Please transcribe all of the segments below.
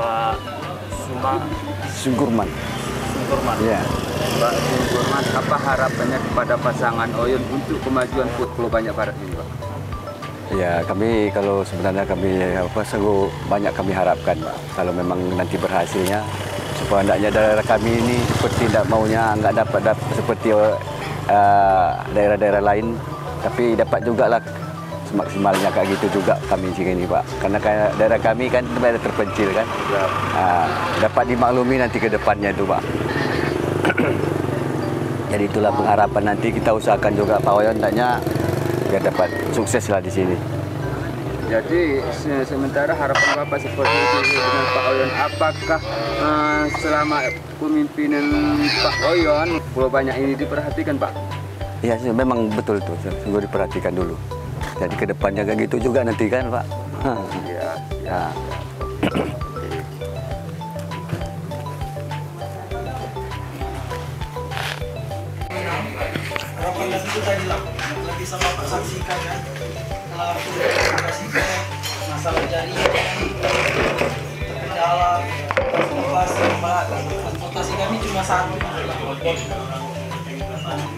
Pak Sungkurman. Sungkurman. Ya. Pak Sungkurman, apa harapannya kepada pasangan Oyun untuk kemajuan Pulau Banyak Barat ini, Pak? Ya, sebenarnya kami sungguh banyak kami harapkan, Pak. Kalau memang nanti berhasilnya, supaya hendaknya daerah kami ini seperti tidak maunya, nggak dapat seperti daerah-daerah lain, tapi dapat juga lah semaksimalnya kayak gitu juga kami di sini, Pak. Karena kayak daerah kami kan daerah terpencil kan, dapat dimaklumi nanti ke depannya itu, Pak. Jadi itulah pengharapan, nanti kita usahakan juga Pak Oyun hendaknya biar dapat sukses lah di sini. Jadi sementara harapan Bapak seperti itu dengan Pak Oyun, apakah selama kepemimpinan Pak Oyun Pulau Banyak ini diperhatikan, Pak? Iya, memang betul tuh, sungguh diperhatikan dulu. Jadi ke depannya kayak gitu juga nanti kan, Pak. Iya. Ya. Harapan dan itu tadi lah, bisa Bapak saksikan kan, setelah aku komunikasikan masalah jaringan, terkendala, transportasi kami cuma satu.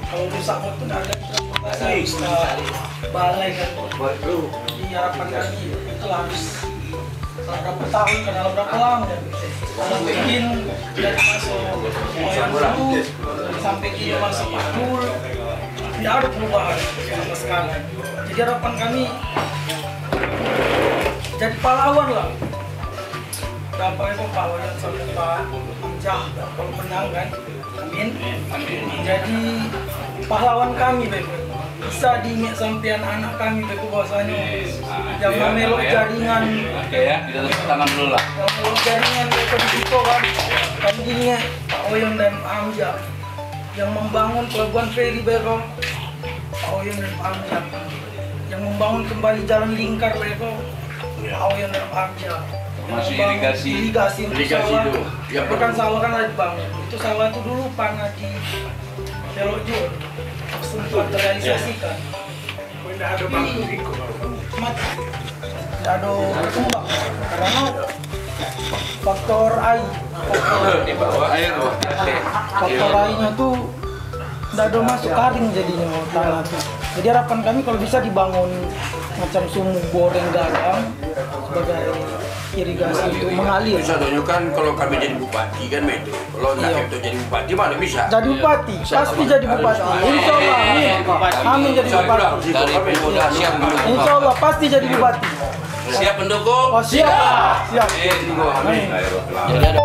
Kalau rusak motor ada transportasi balai kan, di harapan kami itu harus berapa tahun, karena berapa lama kalau bikin dari masuk Oyun dulu sampai kita masuk Makmur tidak ada perubahan sama sekali. Jadi harapan kami jadi pahlawan lah. Dapat itu Pak Oyun sampai Pak Jah kalau menang kan, amin. Jadi pahlawan kami bisa diingat sampean anak kami bahwasanya yang memeluk jaringan. Oke ya, kita tepuk tangan dulu lah. Yang memeluk jaringan mereka di situ kan, kami diingat Pak Oyun dan Pak Amjad yang membangun pelabuhan feri Beko, Pak Oyun dan Pak Amjad yang membangun kembali jalan lingkar Beko, Pak Oyun dan Pak Amjad. Masih irigasi untuk sawah, itu. Ya, bukan sawah kan lagi dibangun. Itu sawah itu dulu panah di Belok Jur, sempat terrealisasikan. Tidak ada bangku mati, tidak ada berkembang karena faktor air. Di bawah air, Faktor airnya tuh tidak ada masuk kering jadinya tanah tuh. Jadi harapan kami kalau bisa dibangun macam sumur goreng garam sebagai irigasi untuk mengalir. Contohnya kan kalau kami jadi bupati kan itu, kalau nggak itu jadi bupati mana bisa? Jadi bupati, pasti jadi bupati. Insya Allah, amin jadi bupati. dari pemuda siap mendukung. Insya Allah pasti jadi bupati. Siap mendukung? Oh siap, siap. Amin. Jadi ada